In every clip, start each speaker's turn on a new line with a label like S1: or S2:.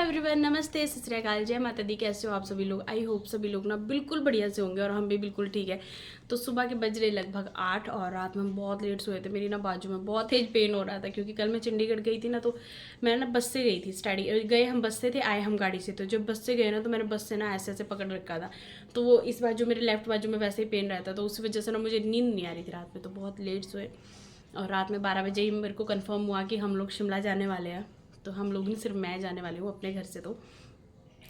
S1: Everyone, नमस्ते, सत श्री अकाल, जय माता दी। कैसे हो आप सभी लोग? आई होप सभी लोग ना बिल्कुल बढ़िया से होंगे और हम भी बिल्कुल ठीक है। तो सुबह के बज रहे लगभग 8 और रात में हम बहुत लेट सोए थे। मेरी ना बाजू में बहुत तेज पेन हो रहा था क्योंकि कल मैं चंडीगढ़ गई थी ना, तो मैं ना बस से गई थी। स्टडी गए हम बस से थे, आए हम गाड़ी से। तो जब बस से गए ना, तो मैंने बस से ना ऐसे ऐसे पकड़ रखा था, तो वो इस बाजू मेरे लेफ्ट बाजू में वैसे ही पेन रहता, तो उस वजह से ना मुझे नींद नहीं आ रही थी रात में, तो बहुत लेट सोए। और रात में 12 बजे ही मेरे को कन्फर्म हुआ कि हम लोग शिमला जाने वाले हैं। तो हम लोग नहीं, सिर्फ मैं जाने वाली हूँ अपने घर से। तो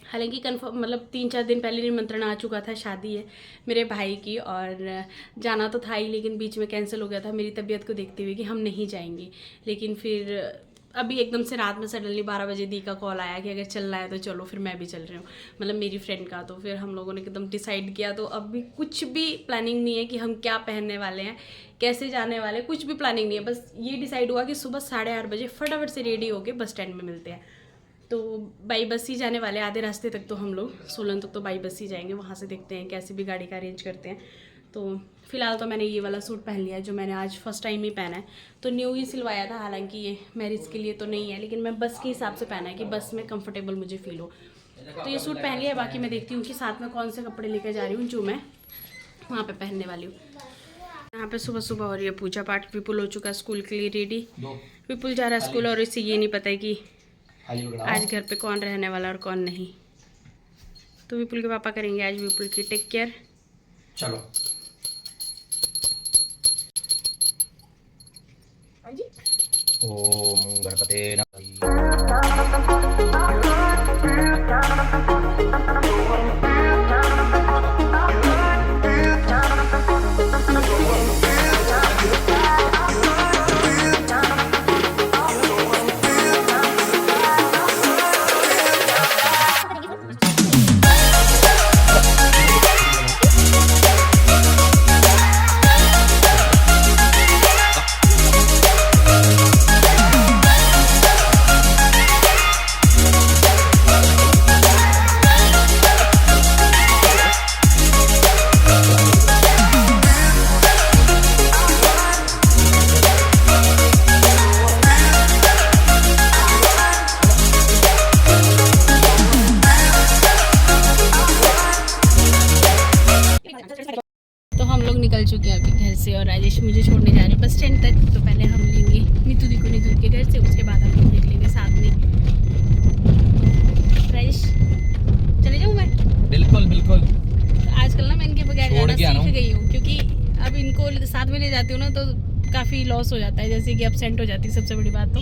S1: हालांकि कन्फर्म मतलब 3-4 दिन पहले निमंत्रण आ चुका था, शादी है मेरे भाई की, और जाना तो था ही, लेकिन बीच में कैंसिल हो गया था मेरी तबीयत को देखते हुए कि हम नहीं जाएंगे। लेकिन फिर अभी एकदम से रात में सडनली 12 बजे दी का कॉल आया कि अगर चलना है तो चलो। फिर मैं भी चल रही हूँ, मतलब मेरी फ्रेंड का। तो फिर हम लोगों ने एकदम डिसाइड किया। तो अभी कुछ भी प्लानिंग नहीं है कि हम क्या पहनने वाले हैं, कैसे जाने वाले, कुछ भी प्लानिंग नहीं है। बस ये डिसाइड हुआ कि सुबह 8:30 बजे फटाफट से रेडी होके बस स्टैंड में मिलते हैं। तो बाई बस ही जाने वाले, आधे रास्ते तक तो हम लोग सोलन तक तो बाई बस ही जाएंगे। वहाँ से देखते हैं कैसे भी गाड़ी का अरेंज करते हैं। तो फिलहाल तो मैंने ये वाला सूट पहन लिया है जो मैंने आज फर्स्ट टाइम ही पहना है। तो न्यू ही सिलवाया था, हालांकि ये मैरिज के लिए तो नहीं है, लेकिन मैं बस के हिसाब से पहना है कि बस में कंफर्टेबल मुझे फील हो। तो ये सूट पहन लिया है। बाकी मैं देखती हूँ कि साथ में कौन से कपड़े लेकर जा रही हूँ जो मैं वहाँ पर पहनने वाली हूँ। यहाँ पे सुबह सुबह हो रही है पूजा पाठ। विपुल हो चुका है स्कूल के लिए रेडी। विपुल जा रहा है स्कूल और इसे ये नहीं पता है कि आज घर पे कौन रहने वाला और कौन नहीं। तो विपुल के पापा करेंगे आज विपुल की टेक केयर।
S2: चलो ओम गणपते नमः।
S1: तो हम लोग निकल चुके हैं अभी घर से और राजेश मुझे छोड़ने जा रहे हैं बस स्टैंड तक। तो पहले हम लेंगे नीतू दी को नीतू के घर से, उसके बाद हम लोग देख लेंगे साथ में। तो राजेश चले जाऊँ मैं?
S2: बिल्कुल बिल्कुल।
S1: तो आजकल ना मैं इनके बगैर जाना सीख गई हूँ, क्योंकि अब इनको साथ में ले जाती हूँ ना तो काफ़ी लॉस हो जाता है, जैसे कि एब्सेंट हो जाती है सबसे बड़ी बात। तो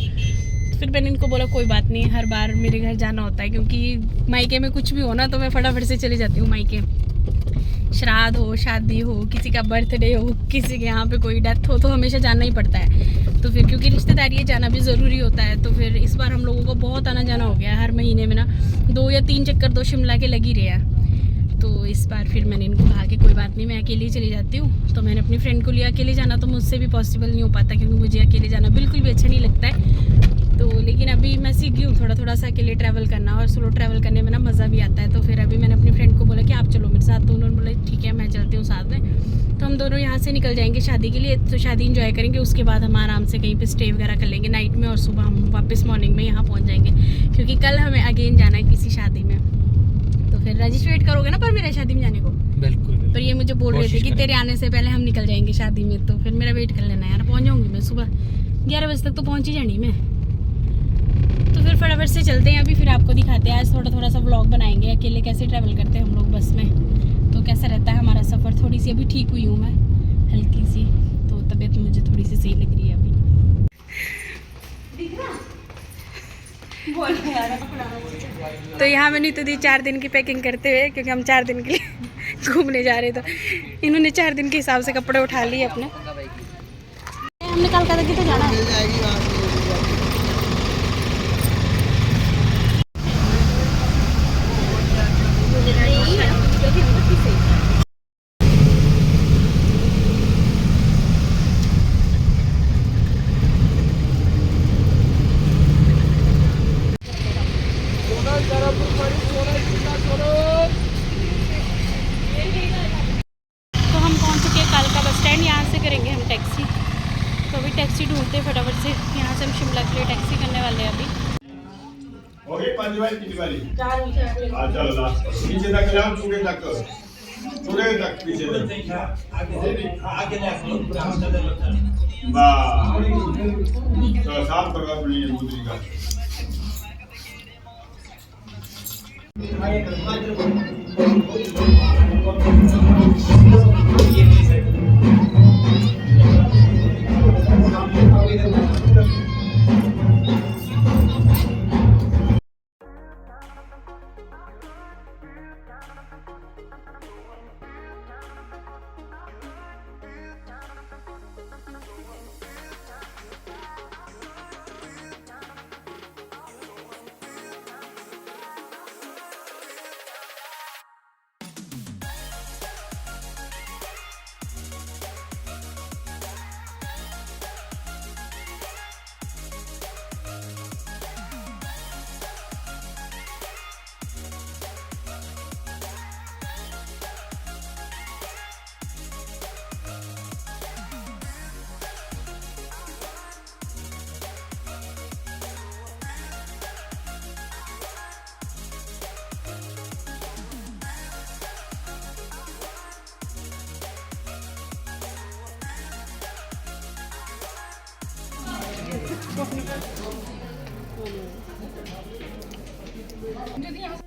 S1: फिर मैंने इनको बोला कोई बात नहीं, हर बार मेरे घर जाना होता है, क्योंकि मायके में कुछ भी हो ना तो मैं फटाफट से चली जाती हूँ मायके। श्राद्ध हो, शादी हो, किसी का बर्थडे हो, किसी के यहाँ पे कोई डेथ हो, तो हमेशा जाना ही पड़ता है। तो फिर क्योंकि रिश्तेदारी है, जाना भी ज़रूरी होता है। तो फिर इस बार हम लोगों को बहुत आना जाना हो गया। हर महीने में ना 2 या 3 चक्कर तो शिमला के लग ही रहे हैं। तो इस बार फिर मैंने इनको कहा कि कोई बात नहीं, मैं अकेले ही चली जाती हूँ। तो मैंने अपनी फ्रेंड को लिया। अकेले जाना तो मुझसे भी पॉसिबल नहीं हो पाता, क्योंकि मुझे अकेले जाना बिल्कुल भी अच्छा नहीं लगता है। तो लेकिन अभी मैं सीख गई हूँ थोड़ा थोड़ा सा अकेले ट्रैवल करना, और सोलो ट्रैवल करने में ना मज़ा भी आता है। तो फिर अभी मैंने अपनी फ्रेंड को बोला कि आप चलो मेरे साथ, तो उन्होंने बोला ठीक है मैं चलती हूँ साथ में। तो हम दोनों यहाँ से निकल जाएंगे शादी के लिए। तो शादी इंजॉय करेंगे, उसके बाद हम आराम से कहीं पे स्टे वगैरह कर लेंगे नाइट में, और सुबह हम वापस मॉर्निंग में यहाँ पहुँच जाएंगे, क्योंकि कल हमें अगेन जाना है किसी शादी में। तो फिर रजिस्टर वेट करोगे ना पर मेरा शादी में जाने को?
S2: बिल्कुल।
S1: पर ये मुझे बोल रहे थे कि तेरे आने से पहले हम निकल जाएंगे शादी में। तो फिर मेरा वेट कर लेना यार, पहुँच जाऊँगी मैं सुबह 11 बजे तक तो पहुँच ही जानी मैं। तो फिर फटाफट से चलते हैं अभी, फिर आपको दिखाते हैं। आज थोड़ा सा व्लॉग बनाएंगे अकेले कैसे ट्रैवल करते हैं हम लोग बस में, तो कैसा रहता है हमारा सफ़र। थोड़ी सी अभी ठीक हुई हूँ मैं, हल्की सी, तो तबीयत मुझे थोड़ी सी सही लग रही है अभी। तो यहाँ मैंने तो दी 4 दिन की पैकिंग करते हुए, क्योंकि हम 4 दिन के लिए घूमने जा रहे। तो इन्होंने 4 दिन के हिसाब से कपड़े उठा लिए अपने। हमने कलकत्ता तक तो जाना है। तो हम पहुंच चुके हैं कालका बस स्टैंड। यहाँ से करेंगे हम टैक्सी। तो अभी टैक्सी ढूंढते हैं फटाफट से, यहाँ से हम शिमला के लिए टैक्सी करने वाले हैं अभी।
S3: हो गई 5 वाली 3 वाली।
S1: 4 पीछे रख ले।
S3: चलो लास्ट पीछे तक जाओ, चूड़े तक पीछे तक। वाह तो साफ करवा दूंगी मुद्री का।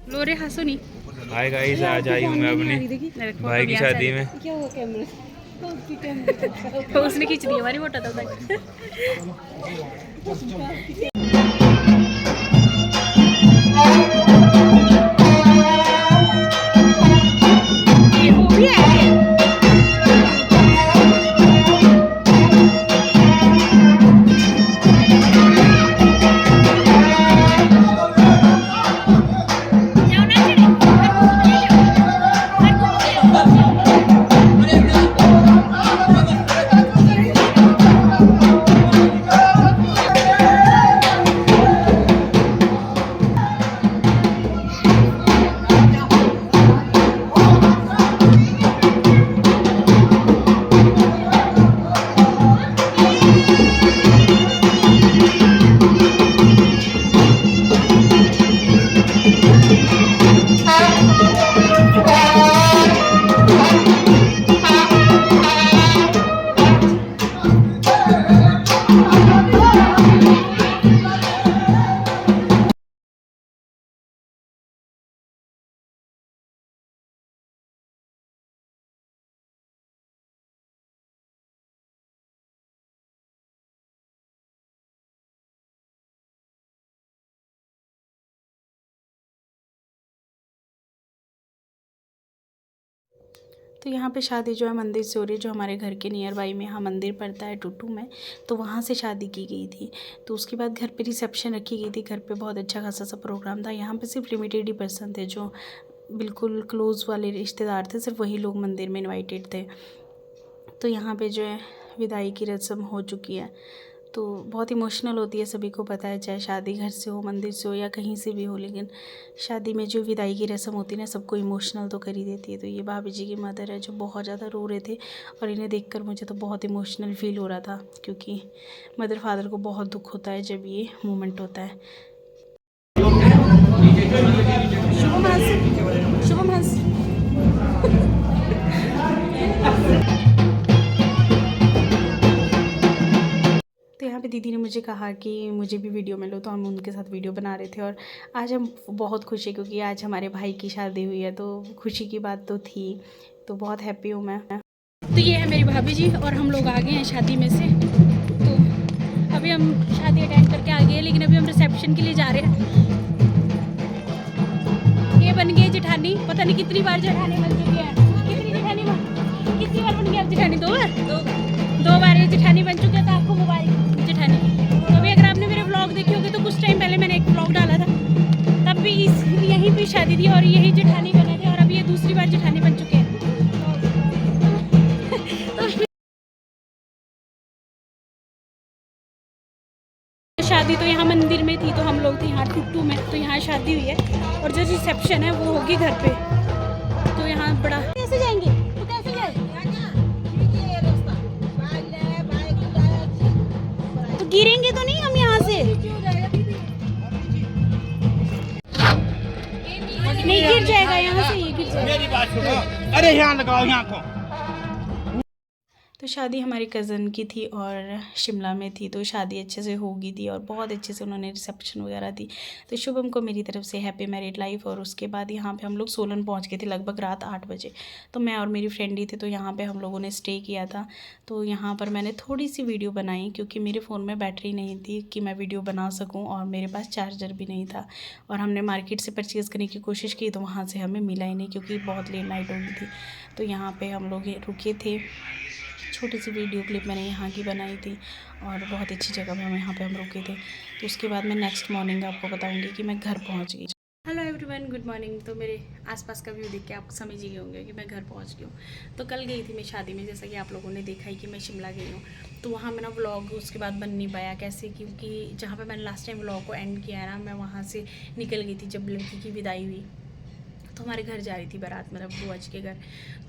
S1: लो रे हंसो नहीं।
S4: हाय गाइस, आज आई हूँ मैं अपनी भाई की शादी में।
S1: क्या हुआ कैमरे तो उसने खींच दिया हमारी फोटो तक। ये वो भी है। तो यहाँ पे शादी जो है मंदिर से हो रही है, जो हमारे घर के नियर बाई में यहाँ मंदिर पड़ता है टूटू में, तो वहाँ से शादी की गई थी। तो उसके बाद घर पे रिसेप्शन रखी गई थी। घर पे बहुत अच्छा खासा सा प्रोग्राम था। यहाँ पे सिर्फ लिमिटेड ही पर्सन थे, जो बिल्कुल क्लोज़ वाले रिश्तेदार थे, सिर्फ वही लोग मंदिर में इन्वाइटेड थे। तो यहाँ पे जो है विदाई की रस्म हो चुकी है। तो बहुत इमोशनल होती है, सभी को पता है, चाहे शादी घर से हो, मंदिर से हो या कहीं से भी हो, लेकिन शादी में जो विदाई की रस्म होती है ना, सबको इमोशनल तो कर ही देती है। तो ये भाभी जी की मदर है जो बहुत ज़्यादा रो रहे थे, और इन्हें देखकर मुझे तो बहुत इमोशनल फील हो रहा था, क्योंकि मदर फादर को बहुत दुख होता है जब ये मोमेंट होता है। शुभम हंस। तो यहाँ पे दीदी ने मुझे कहा कि मुझे भी वीडियो में लो, तो हम उनके साथ वीडियो बना रहे थे। और आज हम बहुत खुश हैं, क्योंकि आज हमारे भाई की शादी हुई है, तो खुशी की बात तो थी। तो बहुत हैप्पी हूँ मैं। तो ये है मेरी भाभी जी, और हम लोग आ गए हैं शादी में से। तो अभी हम शादी अटेंड करके आ गए हैं, लेकिन अभी हम रिसेप्शन के लिए जा रहे हैं। ये बन गई जेठानी, पता नहीं कितनी बार जेठानी बन चुकी है। कितनी बार बन गई आप जेठानी? 2 बार। 2 बार ये जेठानी बन चुकी है। तो आपको मोबाइल जेठानी, तो अभी अगर आपने मेरे व्लॉग देखे होंगे तो कुछ टाइम पहले मैंने एक व्लॉग डाला था, तब भी यहीं पे शादी थी और यही जेठानी बने थे, और अभी ये दूसरी बार जेठानी बन चुके हैं। तो शादी तो यहाँ मंदिर में थी, तो हम लोग थे यहाँ टुट्टू में, तो यहाँ शादी हुई है। और जो रिसेप्शन है वो होगी घर पे। तो यहाँ बड़ा कैसे जाएंगे? तो कैसे जाएंगे? तो गिरेंगे तो नहीं हम यहाँ से? है यहाँ से, ये गिर जाएगा।
S5: मेरी बात सुनो, अरे यहाँ लगाओ यहाँ को।
S1: तो शादी हमारी कज़न की थी और शिमला में थी, तो शादी अच्छे से हो गई थी और बहुत अच्छे से उन्होंने रिसेप्शन वगैरह दी। तो शुभम को मेरी तरफ से हैप्पी मैरिड लाइफ। और उसके बाद यहाँ पे हम लोग सोलन पहुँच गए थे लगभग रात 8 बजे। तो मैं और मेरी फ्रेंड ही थे, तो यहाँ पे हम लोगों ने स्टे किया था। तो यहाँ पर मैंने थोड़ी सी वीडियो बनाई क्योंकि मेरे फ़ोन में बैटरी नहीं थी कि मैं वीडियो बना सकूँ, और मेरे पास चार्जर भी नहीं था। और हमने मार्केट से परचेज़ करने की कोशिश की तो वहाँ से हमें मिला ही नहीं क्योंकि बहुत लेट नाइट हो गई थी। तो यहाँ पर हम लोग रुके थे, छोटी सी वीडियो क्लिप मैंने यहाँ की बनाई थी और बहुत अच्छी जगह पे हम यहाँ पे हम रुके थे। तो उसके बाद मैं नेक्स्ट मॉर्निंग आपको बताऊँगी कि मैं घर पहुँच गई। Hello everyone, good morning. तो मेरे आसपास का व्यू देख के आप समझ ही गए होंगे कि मैं घर पहुँच गई हूँ। तो कल गई थी मैं शादी में, जैसा कि आप लोगों ने देखा ही कि मैं शिमला गई हूँ। तो वहाँ मेरा व्लॉग उसके बाद बन नहीं पाया। कैसे? क्योंकि जहाँ पर मैंने लास्ट टाइम व्लॉग को एंड किया है ना, मैं वहाँ से निकल गई थी जब लड़की की विदाई हुई। तो हमारे घर जा रही थी बारात, मतलब बुआ जी के घर।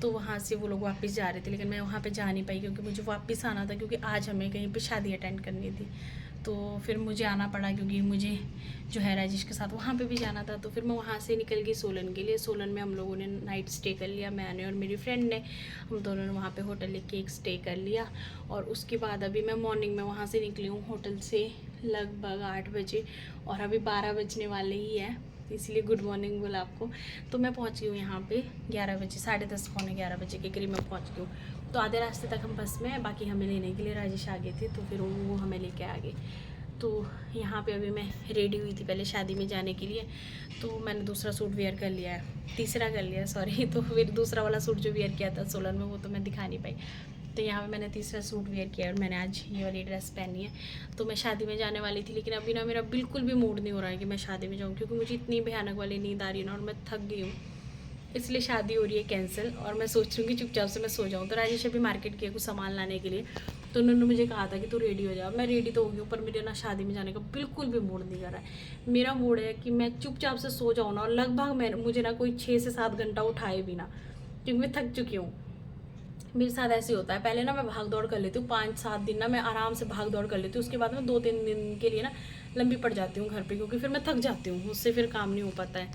S1: तो वहाँ से वो लोग वापस जा रहे थे, लेकिन मैं वहाँ पे जा नहीं पाई क्योंकि मुझे वापस आना था, क्योंकि आज हमें कहीं पे शादी अटेंड करनी थी। तो फिर मुझे आना पड़ा क्योंकि मुझे जो है राजेश के साथ वहाँ पे भी जाना था। तो फिर मैं वहाँ से निकल गई सोलन के लिए। सोलन में हम लोगों ने नाइट स्टे कर लिया, मैंने और मेरी फ्रेंड ने। हम दोनों ने वहाँ पे होटल लेके एक स्टे कर लिया। और उसके बाद अभी मैं मॉर्निंग में वहाँ से निकली हूँ होटल से लगभग 8 बजे, और अभी 12 बजने वाले ही है, इसलिए गुड मॉर्निंग बोला आपको। तो मैं पहुंच गई हूँ यहाँ पे 11 बजे, 10:30 पौने 11 बजे के करीब मैं पहुँच गई हूँ। तो आधे रास्ते तक हम बस में हैं, बाकी हमें लेने के लिए राजेश आ गए थे, तो फिर वो हमें लेके आ गए। तो यहाँ पे अभी मैं रेडी हुई थी पहले शादी में जाने के लिए। तो मैंने दूसरा सूट वेयर कर लिया है, तीसरा कर लिया सॉरी। तो फिर दूसरा वाला सूट जो वेयर किया था सोलन में, वो तो मैं दिखा नहीं पाई। तो यहाँ पे मैंने तीसरा सूट वेयर किया और मैंने आज ये वाली ड्रेस पहनी है। तो मैं शादी में जाने वाली थी, लेकिन अभी ना मेरा बिल्कुल भी मूड नहीं हो रहा है कि मैं शादी में जाऊँ, क्योंकि मुझे इतनी भयानक वाली नींद आ रही है ना, और मैं थक गई हूँ। इसलिए शादी हो रही है कैंसिल, और मैं सोच रही हूँ कि चुपचाप से मैं सो जाऊँ। तो राजेश अभी मार्केट किया कुछ सामान लाने के लिए, तो उन्होंने मुझे कहा था कि तू रेडी हो जा। मैं रेडी तो हो गई हूँ, पर मेरे ना शादी में जाने का बिल्कुल भी मूड नहीं कर रहा है। मेरा मूड है कि मैं चुपचाप से सो जाऊँ ना, और लगभग मुझे ना कोई 6 से 7 घंटा उठाए भी ना, क्योंकि मैं थक चुकी हूँ। मेरे साथ ऐसे होता है, पहले ना मैं भाग दौड़ कर लेती हूँ, 5-7 दिन ना मैं आराम से भाग दौड़ कर लेती हूँ। उसके बाद मैं 2-3 दिन के लिए ना लंबी पड़ जाती हूँ घर पे, क्योंकि फिर मैं थक जाती हूँ, मुझसे फिर काम नहीं हो पाता है।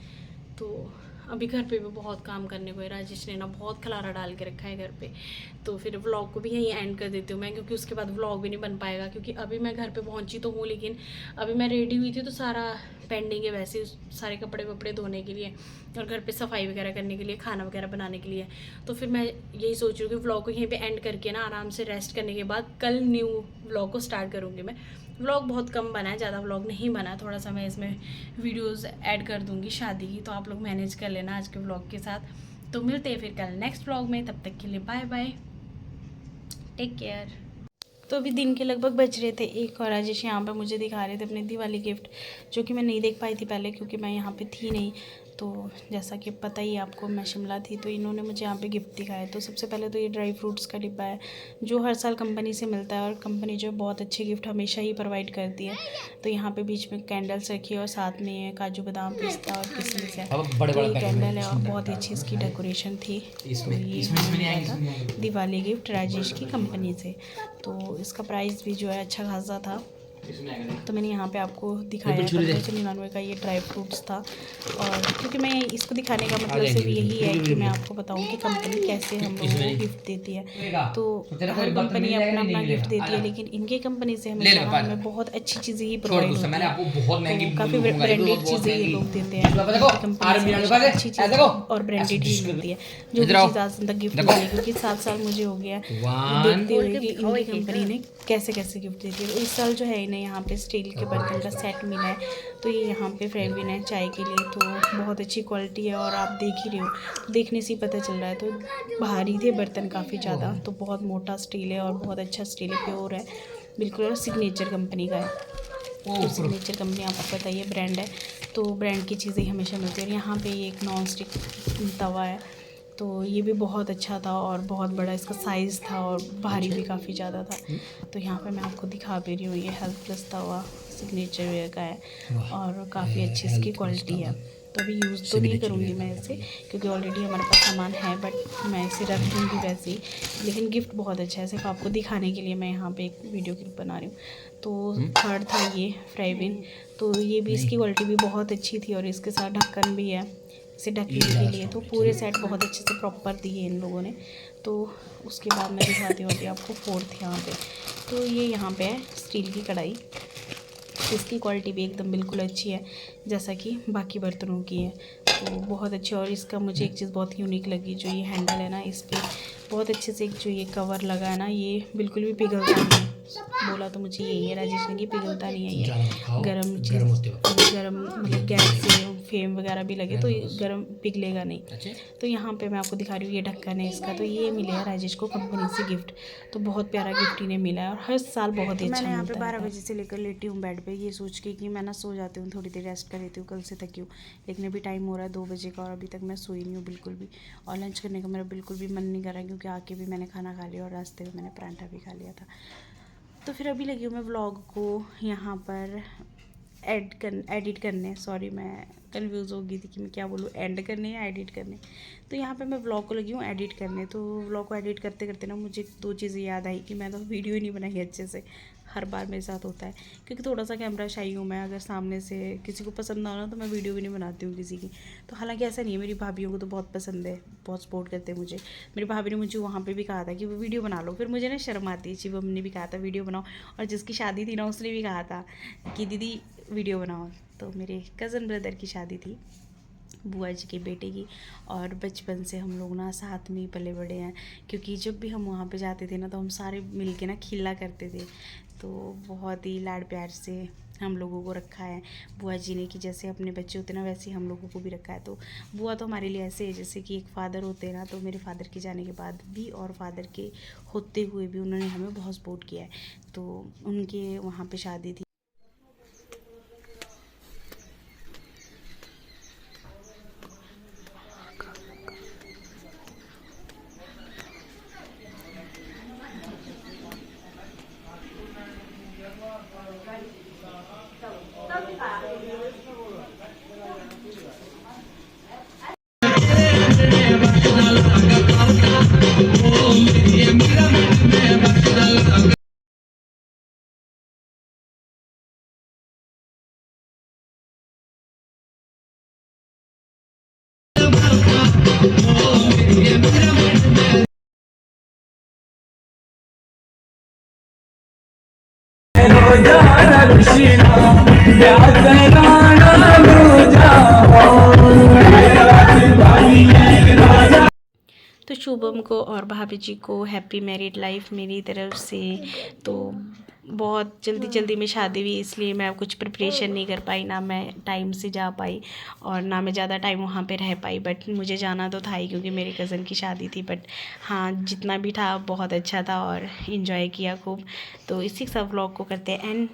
S1: तो अभी घर पे भी बहुत काम करने को है, राजेश ने ना बहुत खलारा डाल के रखा है घर पे। तो फिर व्लॉग को भी यहीं एंड कर देती हूँ मैं, क्योंकि उसके बाद व्लॉग भी नहीं बन पाएगा। क्योंकि अभी मैं घर पे पहुँची तो हूँ, लेकिन अभी मैं रेडी हुई थी तो सारा पेंडिंग है वैसे, सारे कपड़े वपड़े धोने के लिए और घर पे सफाई वगैरह करने के लिए, खाना वगैरह बनाने के लिए। तो फिर मैं यही सोच रही हूँ कि व्लॉग को यहीं पे एंड करके ना आराम से रेस्ट करने के बाद कल न्यू व्लॉग को स्टार्ट करूँगी मैं। व्लॉग बहुत कम बना है, ज़्यादा व्लॉग नहीं बना, थोड़ा सा मैं इसमें वीडियोस ऐड कर दूँगी शादी की, तो आप लोग मैनेज कर लेना आज के व्लॉग के साथ। तो मिलते हैं फिर कल नेक्स्ट व्लॉग में, तब तक के लिए बाय बाय, टेक केयर। तो अभी दिन के लगभग बज रहे थे 1, और राजेश यहाँ पे मुझे दिखा रहे थे अपने दिवाली गिफ्ट, जो कि मैं नहीं देख पाई थी पहले क्योंकि मैं यहाँ पे थी नहीं। तो जैसा कि पता ही आपको मैं शिमला थी, तो इन्होंने मुझे यहाँ पे गिफ्ट दिखाया। तो सबसे पहले तो ये ड्राई फ्रूट्स का डिब्बा है, जो हर साल कंपनी से मिलता है, और कंपनी जो बहुत अच्छे गिफ्ट हमेशा ही प्रोवाइड करती है। तो यहाँ पे बीच में कैंडल्स रखी है, और साथ में काजू बादाम, पिस्ता और किशमिश है। तो ये कैंडल है, और बहुत ही अच्छी इसकी डेकोरेशन थी। तो ये हमें मिला था दिवाली गिफ्ट राजेश की कंपनी से। तो इसका प्राइस भी जो है अच्छा खासा था। तो मैंने यहाँ पे आपको दिखाया 1599 का ये ड्राई फ्रूट्स था। और क्योंकि मैं इसको दिखाने का मतलब सिर्फ यही है कि मैं आपको बताऊँ कि कंपनी कैसे हम लोगों को गिफ्ट देती है। तो हर कंपनी अपना अपना गिफ्ट देती है, लेकिन इनके कंपनी से हमें बहुत अच्छी चीज़ें ही प्रोवाइड होती है। तो काफ़ी ब्रांडेड चीज़ें ये लोग देते हैं, कंपनी से अच्छी चीज़ और ब्रांडेड ही मिलती है, जो मुझे ज़्यादा तक गिफ्ट मिली है। क्योंकि 7 साल मुझे हो गया देखते हुए कि इनकी कंपनी ने कैसे कैसे गिफ्ट देती है। तो इस साल जो है इन्हें यहाँ पे स्टील के बर्तन का सेट मिला है। तो ये यहाँ पे फ्रेविन है चाय के लिए, तो बहुत अच्छी क्वालिटी है, और आप देख ही रहे हो, तो देखने से ही पता चल रहा है। तो भारी थे बर्तन काफ़ी ज़्यादा, तो बहुत मोटा स्टील है और बहुत अच्छा स्टील है, प्योर है बिल्कुल, और सिग्नेचर कंपनी का है। तो सिग्नेचर कंपनी आपको पता ही है ब्रांड है, तो ब्रांड की चीज़ें हमेशा मिलती है। और यहाँ पे एक नॉन स्टिक तवा है, तो ये भी बहुत अच्छा था और बहुत बड़ा इसका साइज़ था, और भारी भी काफ़ी ज़्यादा था। तो यहाँ पे मैं आपको दिखा भी रही हूँ, ये health plus tawa signature ware का है, और काफ़ी अच्छी इसकी क्वालिटी है। तो अभी यूज़ तो नहीं करूँगी मैं इसे, क्योंकि ऑलरेडी हमारे पास सामान है, बट मैं इसे रख दूँगी वैसे ही। लेकिन गिफ्ट बहुत अच्छा है, सिर्फ आपको दिखाने के लिए मैं यहाँ पे एक वीडियो क्लिप बना रही हूँ। तो थर्ड था ये फ्रेविन, तो ये भी इसकी क्वालिटी भी बहुत अच्छी थी, और इसके साथ ढक्कन भी है, इसे ढकने के लिए। तो पूरे सेट बहुत अच्छे से प्रॉपर दिए इन लोगों ने। तो उसके बाद मैं दिखाती हूँ अभी आपको फोर्थ यहाँ पे। तो ये यहाँ पे है स्टील की कढ़ाई, इसकी क्वालिटी भी एकदम बिल्कुल अच्छी है जैसा कि बाकी बर्तनों की है, तो बहुत अच्छी। और इसका मुझे एक चीज़ बहुत यूनिक लगी, जो ये हैंडल है ना, इस पर बहुत अच्छे से एक जो ये कवर लगा है ना, ये बिल्कुल भी पिघलता नहीं है। बोला तो मुझे यही है राजेश ने कि पिघलता नहीं है ये, गरम मतलब गैस से फेम वगैरह भी लगे तो ये गरम पिघलेगा नहीं। तो यहाँ पे मैं आपको दिखा रही हूँ, ये ढक्कन है इसका। तो ये मिले है राजेश को कंपनी से गिफ्ट, तो बहुत प्यारा गिफ्ट इन्हें मिला है और हर साल बहुत ही अच्छा। मैंने यहाँ पे 12 बजे से लेकर लेटी हूँ बेड पे, ये सोच के कि मैं ना सो जाती हूँ, थोड़ी देर रेस्ट कर लेती हूँ, कल से थकी हूँ। लेकिन अभी टाइम हो रहा है 2 बजे का और अभी तक मैं सोई नहीं हूँ बिल्कुल भी। और लंच करने का मेरा बिल्कुल भी मन नहीं कर रहा, क्योंकि आके भी मैंने खाना खा लिया और रास्ते में मैंने पराठा भी खा लिया था। तो फिर अभी लगी हूँ मैं व्लॉग को यहाँ पर एडिट करने। सॉरी, मैं कंफ्यूज हो गई थी कि मैं क्या बोलूँ, एंड करने या एडिट करने। तो यहाँ पे मैं व्लॉग को लगी हूँ एडिट करने। तो व्लॉग को एडिट करते करते ना मुझे 2 चीज़ें याद आई कि मैं तो वीडियो ही नहीं बनाई अच्छे से। हर बार मेरे साथ होता है, क्योंकि थोड़ा सा कैमरा शाई हूँ मैं। अगर सामने से किसी को पसंद ना हो ना तो मैं वीडियो भी नहीं बनाती हूँ किसी की। तो हालांकि ऐसा नहीं है, मेरी भाभीयों को तो बहुत पसंद है, बहुत सपोर्ट करते हैं मुझे। मेरी भाभी ने मुझे वहाँ पे भी कहा था कि वो वीडियो बना लो, फिर मुझे ना शर्म आती है। शिवम ने भी कहा था वीडियो बनाओ, और जिसकी शादी थी ना उसने भी कहा था कि दीदी वीडियो बनाओ। तो मेरे कज़न ब्रदर की शादी थी, बुआ जी के बेटे की, और बचपन से हम लोग ना साथ में ही पले बड़े हैं। क्योंकि जब भी हम वहाँ पे जाते थे ना तो हम सारे मिल के ना खेला करते थे। तो बहुत ही लाड प्यार से हम लोगों को रखा है बुआ जी ने, कि जैसे अपने बच्चे होते ना वैसे ही हम लोगों को भी रखा है। तो बुआ तो हमारे लिए ऐसे है जैसे कि एक फ़ादर होते हैं ना। तो मेरे फादर के जाने के बाद भी और फादर के होते हुए भी उन्होंने हमें बहुत सपोर्ट किया है। तो उनके वहाँ पर शादी थी। तो शुभम को और भाभी जी को हैप्पी मैरिड लाइफ मेरी तरफ से। तो बहुत जल्दी में शादी हुई, इसलिए मैं कुछ प्रिपरेशन नहीं कर पाई, ना मैं टाइम से जा पाई और ना मैं ज़्यादा टाइम वहाँ पे रह पाई। बट मुझे जाना तो था ही, क्योंकि मेरे कज़न की शादी थी। बट हाँ, जितना भी था बहुत अच्छा था और इन्जॉय किया खूब। तो इसी सब व्लॉग को करते हैं एंड।